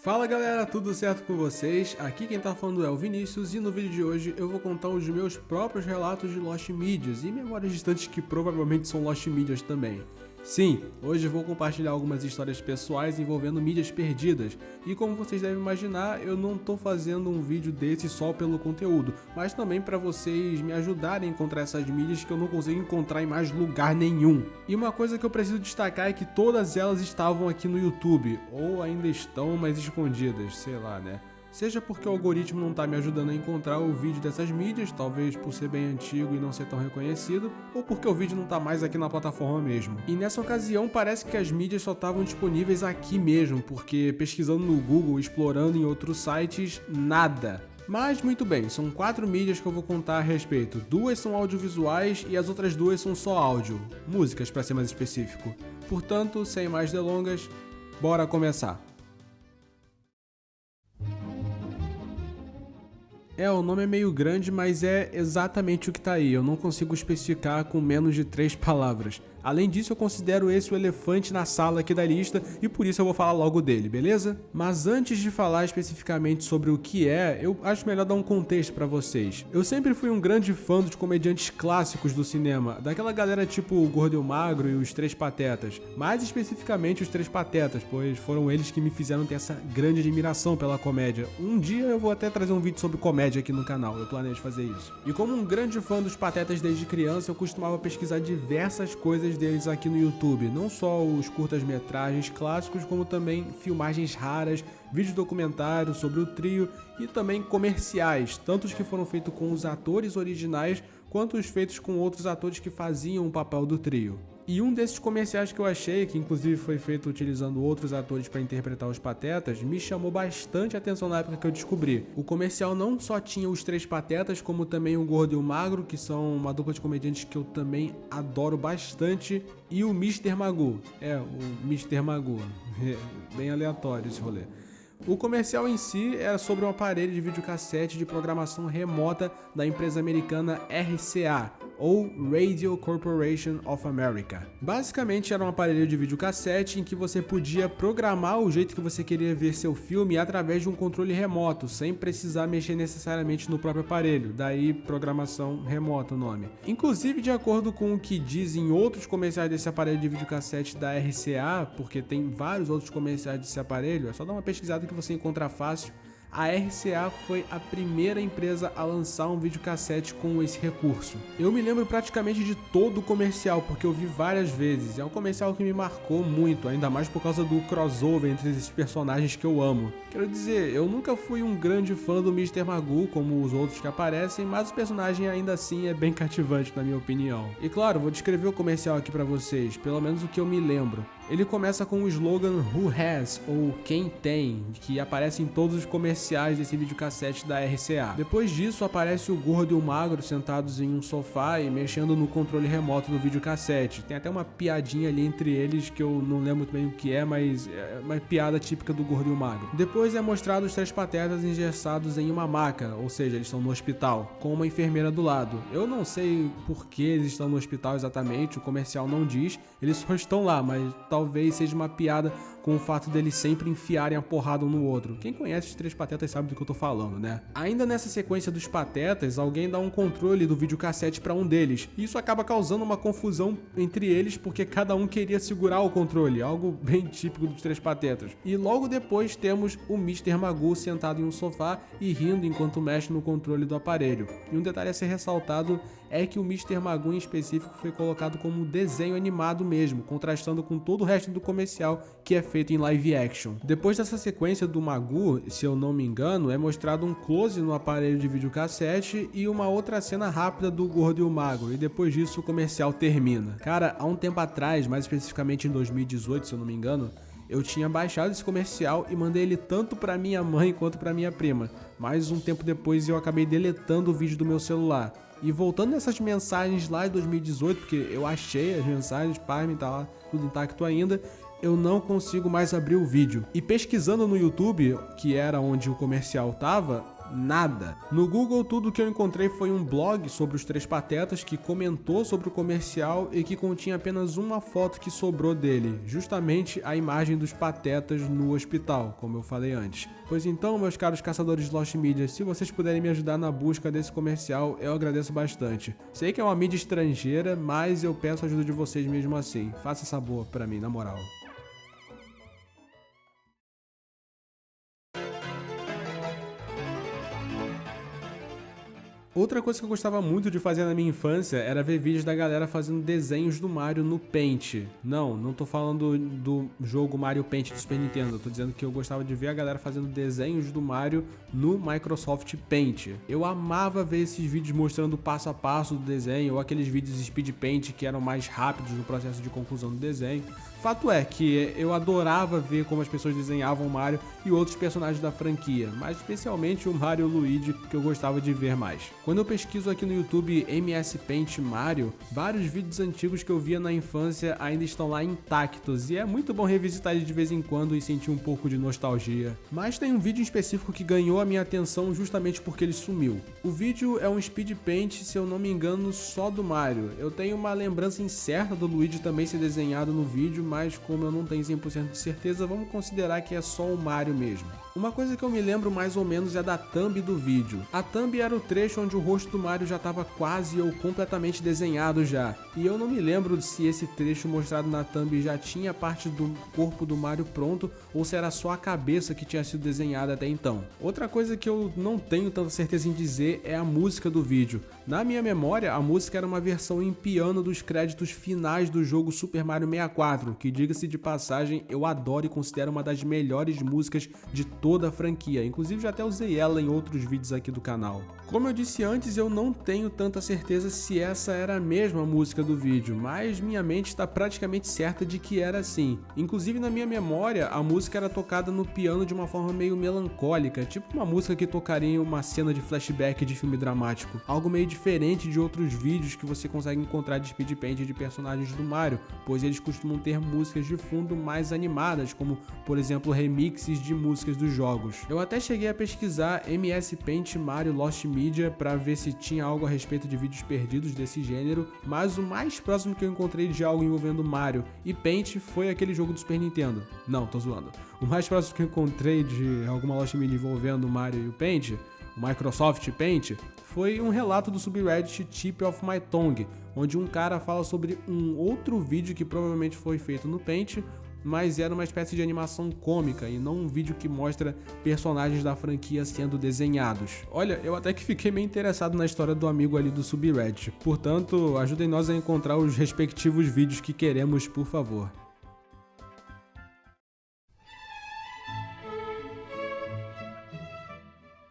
Fala galera, tudo certo com vocês? Aqui quem tá falando é o Vinícius e no vídeo de hoje eu vou contar os meus próprios relatos de Lost Medias e memórias distantes que provavelmente são Lost Medias também. Sim, hoje eu vou compartilhar algumas histórias pessoais envolvendo mídias perdidas e como vocês devem imaginar, eu não tô fazendo um vídeo desse só pelo conteúdo, mas também para vocês me ajudarem a encontrar essas mídias que eu não consigo encontrar em mais lugar nenhum. E uma coisa que eu preciso destacar é que todas elas estavam aqui no YouTube, ou ainda estão, mas escondidas, sei lá, né? Seja porque o algoritmo não está me ajudando a encontrar o vídeo dessas mídias, talvez por ser bem antigo e não ser tão reconhecido, ou porque o vídeo não está mais aqui na plataforma mesmo. E nessa ocasião parece que as mídias só estavam disponíveis aqui mesmo, porque pesquisando no Google, explorando em outros sites, nada. Mas muito bem, são 4 mídias que eu vou contar a respeito. 2 são audiovisuais e as outras 2 são só áudio, músicas para ser mais específico. Portanto, sem mais delongas, bora começar! O nome é meio grande, mas é exatamente o que tá aí, eu não consigo especificar com menos de 3 palavras. Além disso, eu considero esse o elefante na sala aqui da lista e por isso eu vou falar logo dele, beleza? Mas antes de falar especificamente sobre o que é, eu acho melhor dar um contexto pra vocês. Eu sempre fui um grande fã dos comediantes clássicos do cinema, daquela galera tipo o Gordo e o Magro e os Três Patetas, mais especificamente os Três Patetas, pois foram eles que me fizeram ter essa grande admiração pela comédia. Um dia eu vou até trazer um vídeo sobre comédia aqui no canal, eu planejo fazer isso. E como um grande fã dos Patetas desde criança, eu costumava pesquisar diversas coisas deles aqui no YouTube, não só os curtas-metragens clássicos, como também filmagens raras, vídeos documentários sobre o trio e também comerciais, tanto os que foram feitos com os atores originais, quanto os feitos com outros atores que faziam o papel do trio. E um desses comerciais que eu achei, que inclusive foi feito utilizando outros atores para interpretar os Patetas, me chamou bastante a atenção na época que eu descobri. O comercial não só tinha os Três Patetas, como também o Gordo e o Magro, que são uma dupla de comediantes que eu também adoro bastante, e o Mr. Magoo. O Mr. Magoo. Bem aleatório esse rolê. O comercial em si era sobre um aparelho de videocassete de programação remota da empresa americana RCA, ou Radio Corporation of America. Basicamente era um aparelho de videocassete em que você podia programar o jeito que você queria ver seu filme através de um controle remoto, sem precisar mexer necessariamente no próprio aparelho, daí programação remota o nome. Inclusive, de acordo com o que dizem outros comerciais desse aparelho de videocassete da RCA, porque tem vários outros comerciais desse aparelho, é só dar uma pesquisada que você encontra fácil. A RCA foi a primeira empresa a lançar um videocassete com esse recurso. Eu me lembro praticamente de todo o comercial, porque eu vi várias vezes. É um comercial que me marcou muito, ainda mais por causa do crossover entre esses personagens que eu amo. Quero dizer, eu nunca fui um grande fã do Mr. Magoo, como os outros que aparecem, mas o personagem ainda assim é bem cativante na minha opinião. E claro, vou descrever o comercial aqui pra vocês, pelo menos o que eu me lembro. Ele começa com o slogan Who Has, ou Quem Tem, que aparece em todos os comerciais desse videocassete da RCA. Depois disso aparece o Gordo e o Magro sentados em um sofá e mexendo no controle remoto do videocassete. Tem até uma piadinha ali entre eles que eu não lembro muito bem o que é, mas é uma piada típica do Gordo e o Magro. Depois é mostrado os Três Patetas engessados em uma maca, ou seja, eles estão no hospital, com uma enfermeira do lado. Eu não sei por que eles estão no hospital exatamente, o comercial não diz, eles só estão lá, mas talvez seja uma piada com o fato deles sempre enfiarem a porrada um no outro. Quem conhece os Três Patetas sabe do que eu tô falando, né? Ainda nessa sequência dos Patetas, alguém dá um controle do videocassete para um deles. E isso acaba causando uma confusão entre eles, porque cada um queria segurar o controle, algo bem típico dos Três Patetas. E logo depois temos o Mr. Magoo sentado em um sofá e rindo enquanto mexe no controle do aparelho. E um detalhe a ser ressaltado é que o Mr. Magoo em específico foi colocado como desenho animado mesmo, contrastando com todo o resto do comercial que é feito em live action. Depois dessa sequência do Magoo, se eu não me engano, é mostrado um close no aparelho de videocassete e uma outra cena rápida do Gordo e o Magro, e depois disso o comercial termina. Cara, há um tempo atrás, mais especificamente em 2018, se eu não me engano, eu tinha baixado esse comercial e mandei ele tanto pra minha mãe quanto pra minha prima, mas um tempo depois eu acabei deletando o vídeo do meu celular. E voltando nessas mensagens lá de 2018, porque eu achei as mensagens, pasmem, tá lá tudo intacto ainda, eu não consigo mais abrir o vídeo. E pesquisando no YouTube, que era onde o comercial tava, nada. No Google, tudo que eu encontrei foi um blog sobre os Três Patetas que comentou sobre o comercial e que continha apenas uma foto que sobrou dele, justamente a imagem dos Patetas no hospital, como eu falei antes. Pois então, meus caros caçadores de Lost Media, se vocês puderem me ajudar na busca desse comercial, eu agradeço bastante. Sei que é uma mídia estrangeira, mas eu peço a ajuda de vocês mesmo assim. Faça essa boa pra mim, na moral. Outra coisa que eu gostava muito de fazer na minha infância era ver vídeos da galera fazendo desenhos do Mario no Paint. Não tô falando do jogo Mario Paint do Super Nintendo, eu tô dizendo que eu gostava de ver a galera fazendo desenhos do Mario no Microsoft Paint. Eu amava ver esses vídeos mostrando o passo a passo do desenho, ou aqueles vídeos Speed Paint que eram mais rápidos no processo de conclusão do desenho. Fato é que eu adorava ver como as pessoas desenhavam o Mario e outros personagens da franquia, mas especialmente o Mario e o Luigi, que eu gostava de ver mais. Quando eu pesquiso aqui no YouTube MS Paint Mario, vários vídeos antigos que eu via na infância ainda estão lá intactos, e é muito bom revisitar eles de vez em quando e sentir um pouco de nostalgia. Mas tem um vídeo em específico que ganhou a minha atenção justamente porque ele sumiu. O vídeo é um Speed Paint, se eu não me engano, só do Mario. Eu tenho uma lembrança incerta do Luigi também ser desenhado no vídeo, mas como eu não tenho 100% de certeza, vamos considerar que é só o Mario mesmo. Uma coisa que eu me lembro mais ou menos é da thumb do vídeo. A thumb era o trecho onde o rosto do Mario já estava quase ou completamente desenhado já, e eu não me lembro se esse trecho mostrado na thumb já tinha parte do corpo do Mario pronto ou se era só a cabeça que tinha sido desenhada até então. Outra coisa que eu não tenho tanta certeza em dizer é a música do vídeo. Na minha memória, a música era uma versão em piano dos créditos finais do jogo Super Mario 64, que, diga-se de passagem, eu adoro e considero uma das melhores músicas de toda a franquia, inclusive já até usei ela em outros vídeos aqui do canal. Como eu disse antes, eu não tenho tanta certeza se essa era a mesma música do vídeo, mas minha mente está praticamente certa de que era assim. Inclusive na minha memória, a música era tocada no piano de uma forma meio melancólica, tipo uma música que tocaria em uma cena de flashback de filme dramático, algo meio diferente de outros vídeos que você consegue encontrar de speed paint de personagens do Mario, pois eles costumam ter músicas de fundo mais animadas, como por exemplo remixes de músicas dos jogos. Eu até cheguei a pesquisar MS Paint Mario Lost Media para ver se tinha algo a respeito de vídeos perdidos desse gênero, mas o mais próximo que eu encontrei de algo envolvendo Mario e Paint foi aquele jogo do Super Nintendo. Não, tô zoando. O mais próximo que eu encontrei de alguma Lost Media envolvendo o Mario e o Paint, o Microsoft Paint, foi um relato do subreddit Tip of My Tongue, onde um cara fala sobre um outro vídeo que provavelmente foi feito no Paint, mas era uma espécie de animação cômica e não um vídeo que mostra personagens da franquia sendo desenhados. Olha, eu até que fiquei meio interessado na história do amigo ali do subreddit, portanto, ajudem nós a encontrar os respectivos vídeos que queremos, por favor.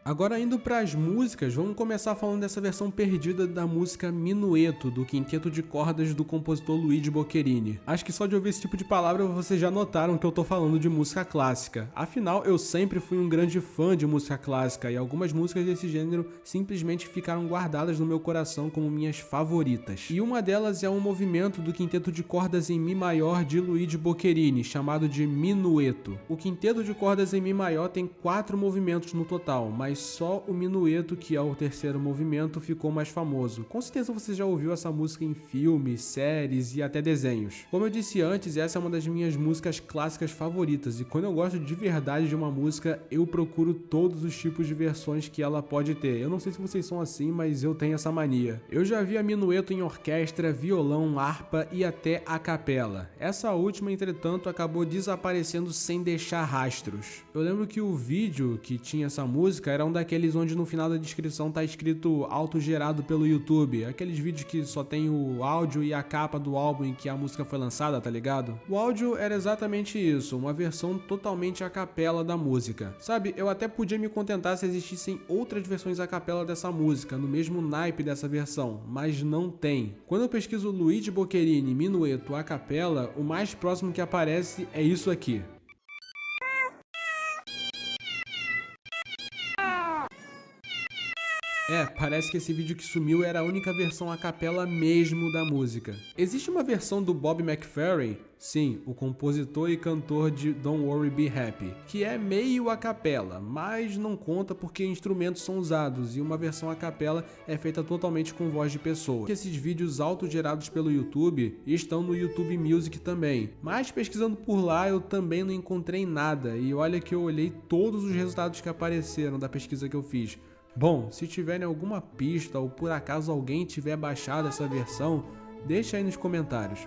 Agora indo para as músicas, vamos começar falando dessa versão perdida da música Minueto, do quinteto de cordas do compositor Luigi Boccherini. Acho que só de ouvir esse tipo de palavra vocês já notaram que eu tô falando de música clássica. Afinal, eu sempre fui um grande fã de música clássica e algumas músicas desse gênero simplesmente ficaram guardadas no meu coração como minhas favoritas. E uma delas é um movimento do quinteto de cordas em Mi maior de Luigi Boccherini, chamado de Minueto. O quinteto de cordas em Mi maior tem 4 movimentos no total, mas só o Minueto, que é o terceiro movimento, ficou mais famoso. Com certeza você já ouviu essa música em filmes, séries e até desenhos. Como eu disse antes, essa é uma das minhas músicas clássicas favoritas, e quando eu gosto de verdade de uma música, eu procuro todos os tipos de versões que ela pode ter. Eu não sei se vocês são assim, mas eu tenho essa mania. Eu já vi a Minueto em orquestra, violão, harpa e até a capela. Essa última, entretanto, acabou desaparecendo sem deixar rastros. Eu lembro que o vídeo que tinha essa música era um daqueles onde no final da descrição tá escrito autogerado pelo YouTube, aqueles vídeos que só tem o áudio e a capa do álbum em que a música foi lançada, tá ligado? O áudio era exatamente isso, uma versão totalmente a capela da música. Sabe, eu até podia me contentar se existissem outras versões a capela dessa música, no mesmo naipe dessa versão, mas não tem. Quando eu pesquiso Luigi Boccherini Minueto a capela, o mais próximo que aparece é isso aqui. Parece que esse vídeo que sumiu era a única versão a capela mesmo da música. Existe uma versão do Bob McFerrin, sim, o compositor e cantor de Don't Worry Be Happy, que é meio a capela, mas não conta porque instrumentos são usados e uma versão a capela é feita totalmente com voz de pessoa. Esses vídeos autogerados pelo YouTube estão no YouTube Music também, mas pesquisando por lá eu também não encontrei nada e olha que eu olhei todos os resultados que apareceram da pesquisa que eu fiz. Bom, se tiverem alguma pista ou por acaso alguém tiver baixado essa versão, deixa aí nos comentários.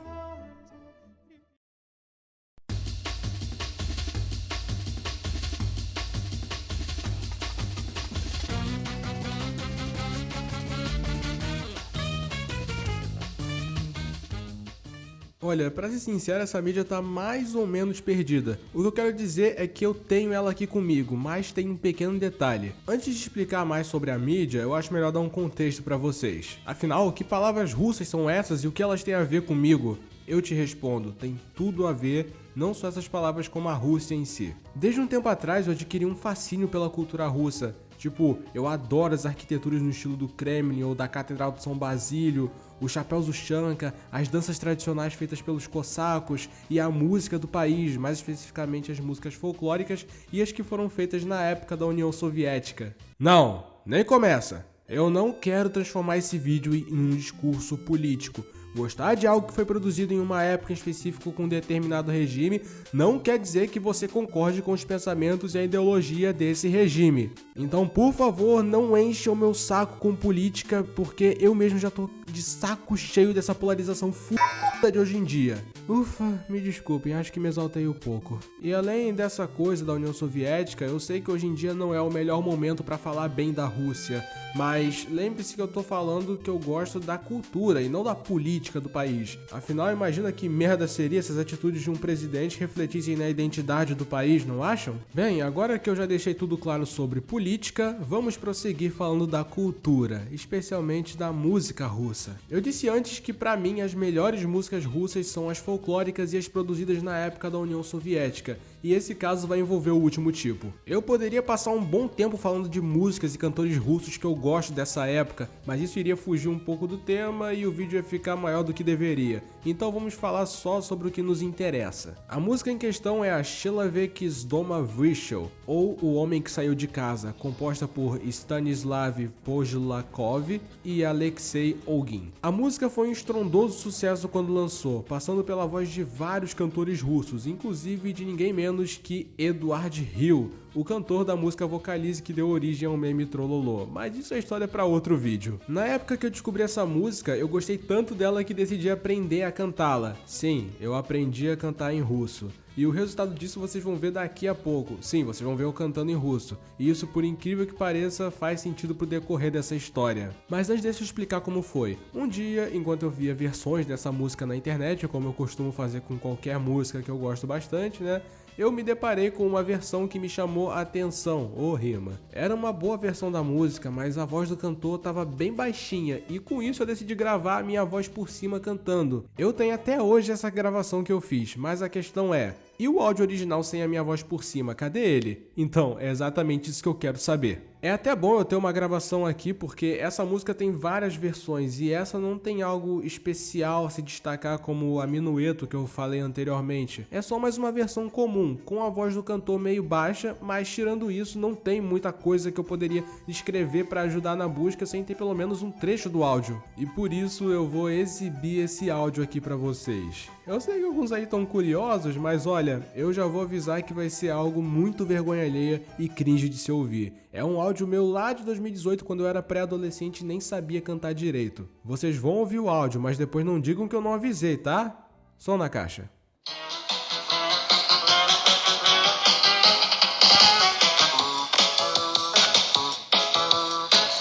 Olha, pra ser sincero, essa mídia tá mais ou menos perdida. O que eu quero dizer é que eu tenho ela aqui comigo, mas tem um pequeno detalhe. Antes de explicar mais sobre a mídia, eu acho melhor dar um contexto pra vocês. Afinal, que palavras russas são essas e o que elas têm a ver comigo? Eu te respondo, tem tudo a ver, não só essas palavras como a Rússia em si. Desde um tempo atrás eu adquiri um fascínio pela cultura russa. Tipo, eu adoro as arquiteturas no estilo do Kremlin ou da Catedral de São Basílio, os chapéus Ushanka, as danças tradicionais feitas pelos cossacos e a música do país, mais especificamente as músicas folclóricas e as que foram feitas na época da União Soviética. Não, nem começa! Eu não quero transformar esse vídeo em um discurso político. Gostar de algo que foi produzido em uma época em específico com um determinado regime não quer dizer que você concorde com os pensamentos e a ideologia desse regime. Então, por favor, não encha o meu saco com política, porque eu mesmo já tô de saco cheio dessa polarização f***da de hoje em dia. Ufa, me desculpem, acho que me exaltei um pouco. E além dessa coisa da União Soviética, eu sei que hoje em dia não é o melhor momento pra falar bem da Rússia, mas lembre-se que eu tô falando que eu gosto da cultura e não da política do país. Afinal, imagina que merda seria se as atitudes de um presidente refletissem na identidade do país, não acham? Bem, agora que eu já deixei tudo claro sobre política, vamos prosseguir falando da cultura, especialmente da música russa. Eu disse antes que pra mim as melhores músicas russas são as folclóricas e as produzidas na época da União Soviética, e esse caso vai envolver o último tipo. Eu poderia passar um bom tempo falando de músicas e cantores russos que eu gosto dessa época, mas isso iria fugir um pouco do tema e o vídeo ia ficar maior do que deveria, então vamos falar só sobre o que nos interessa. A música em questão é a Человек из дома вышел, ou O Homem que Saiu de Casa, composta por Stanislav Pojlakov e Alexei Olgin. A música foi um estrondoso sucesso quando lançou, passando pela voz de vários cantores russos, inclusive de ninguém menos que Eduard Hill, o cantor da música Vocalize que deu origem ao meme Trololô, mas isso é história para outro vídeo. Na época que eu descobri essa música, eu gostei tanto dela que decidi aprender a cantá-la. Sim, eu aprendi a cantar em russo. E o resultado disso vocês vão ver daqui a pouco. Sim, vocês vão ver eu cantando em russo. E isso, por incrível que pareça, faz sentido pro decorrer dessa história. Mas antes deixa eu explicar como foi. Um dia, enquanto eu via versões dessa música na internet, como eu costumo fazer com qualquer música que eu gosto bastante, né? Eu me deparei com uma versão que me chamou a atenção, ô rima. Era uma boa versão da música, mas a voz do cantor tava bem baixinha e com isso eu decidi gravar a minha voz por cima cantando. Eu tenho até hoje essa gravação que eu fiz, mas a questão é, e o áudio original sem a minha voz por cima, cadê ele? Então, é exatamente isso que eu quero saber. É até bom eu ter uma gravação aqui porque essa música tem várias versões e essa não tem algo especial a se destacar como a Minueto que eu falei anteriormente. É só mais uma versão comum, com a voz do cantor meio baixa, mas tirando isso não tem muita coisa que eu poderia escrever para ajudar na busca sem ter pelo menos um trecho do áudio. E por isso eu vou exibir esse áudio aqui para vocês. Eu sei que alguns aí estão curiosos, mas olha, eu já vou avisar que vai ser algo muito vergonha alheia e cringe de se ouvir. É um áudio meu lá de 2018, quando eu era pré-adolescente e nem sabia cantar direito. Vocês vão ouvir o áudio, mas depois não digam que eu não avisei, tá? Som na caixa.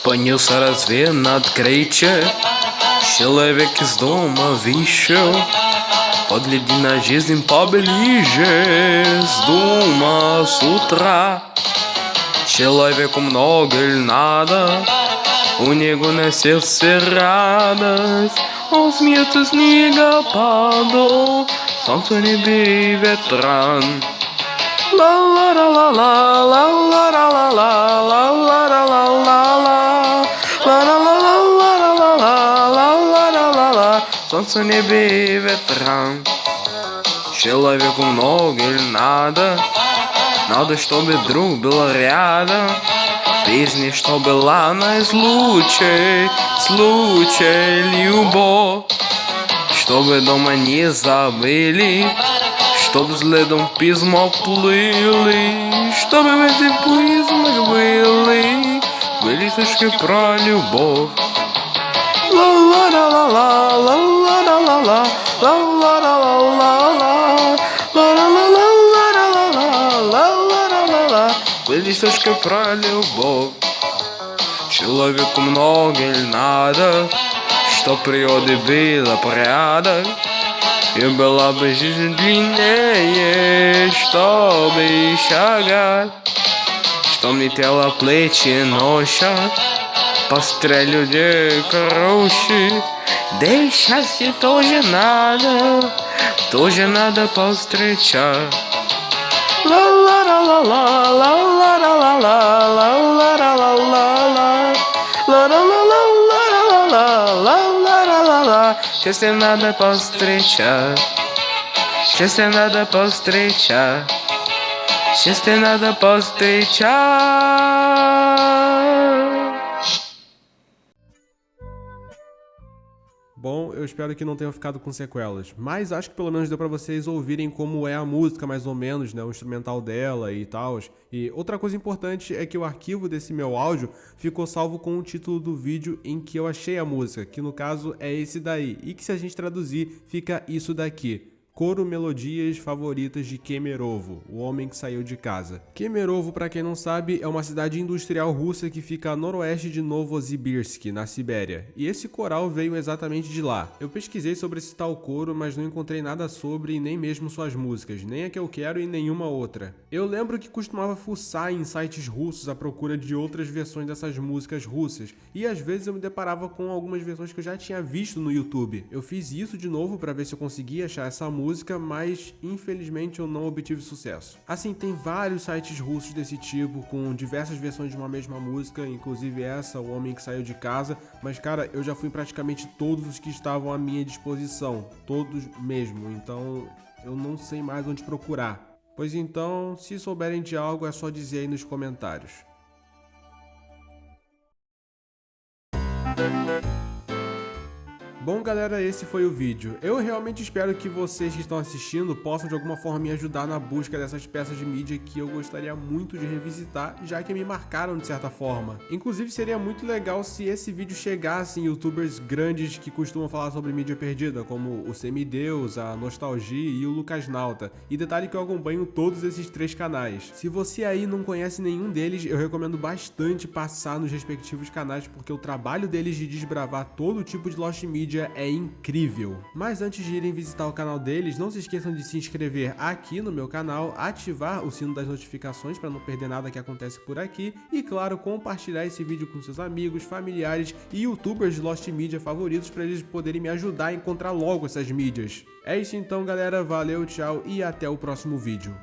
Понесся разве над крече, человек из дома вышел. Погляди на жизнь поближе, с дома с утра. Человеку много ль надо, у него на сердце радость. Он смеется, снега падал, солнце небе и ветран. Ла-ла-ла-ла-ла, ла-ла-ла-ла-ла, ла-ла-ла-ла-ла. солнце небе ветрам. Человеку много или надо, надо, чтобы друг был рядом. Песни, что была наизлучшей, случай, любовь. Чтобы дома не забыли, чтоб следом письма плыли, чтобы в этих письмах были стишки про любовь. Были стишки про любовь. Человеку много ли надо, чтоб природы было порядок, и была бы жизнь длиннее, чтобы шагать, что мне тело плечи носят, пострель людей короче, да и счастье тоже надо повстречать. Счастье надо повстречать, счастье надо повстречать, счастье надо повстречать. Bom, eu espero que não tenha ficado com sequelas, mas acho que pelo menos deu pra vocês ouvirem como é a música mais ou menos, né, o instrumental dela e tal. E outra coisa importante é que o arquivo desse meu áudio ficou salvo com o título do vídeo em que eu achei a música, que no caso é esse daí, e que se a gente traduzir fica isso daqui. Coro Melodias Favoritas de Kemerovo, o homem que saiu de casa. Kemerovo, para quem não sabe, é uma cidade industrial russa que fica a noroeste de Novosibirsk, na Sibéria. E esse coral veio exatamente de lá. Eu pesquisei sobre esse tal coro, mas não encontrei nada sobre e nem mesmo suas músicas, nem a que eu quero e nenhuma outra. Eu lembro que costumava fuçar em sites russos à procura de outras versões dessas músicas russas, e às vezes eu me deparava com algumas versões que eu já tinha visto no YouTube. Eu fiz isso de novo para ver se eu conseguia achar essa música, mas infelizmente eu não obtive sucesso. Assim, tem vários sites russos desse tipo, com diversas versões de uma mesma música, inclusive essa, O Homem que Saiu de Casa, mas cara, eu já fui em praticamente todos os que estavam à minha disposição, todos mesmo, então eu não sei mais onde procurar. Pois então, se souberem de algo é só dizer aí nos comentários. Bom galera, esse foi o vídeo. Eu realmente espero que vocês que estão assistindo possam de alguma forma me ajudar na busca dessas peças de mídia que eu gostaria muito de revisitar, já que me marcaram de certa forma. Inclusive seria muito legal se esse vídeo chegasse em youtubers grandes que costumam falar sobre mídia perdida, como o Semideus, a Nostalgia e o Lucasnauta. E detalhe que eu acompanho todos esses três canais. Se você aí não conhece nenhum deles, eu recomendo bastante passar nos respectivos canais, porque o trabalho deles de desbravar todo tipo de Lost Media é incrível. Mas antes de irem visitar o canal deles, não se esqueçam de se inscrever aqui no meu canal, ativar o sino das notificações para não perder nada que acontece por aqui e, claro, compartilhar esse vídeo com seus amigos, familiares e youtubers de Lost Media favoritos para eles poderem me ajudar a encontrar logo essas mídias. É isso então galera, valeu, tchau e até o próximo vídeo.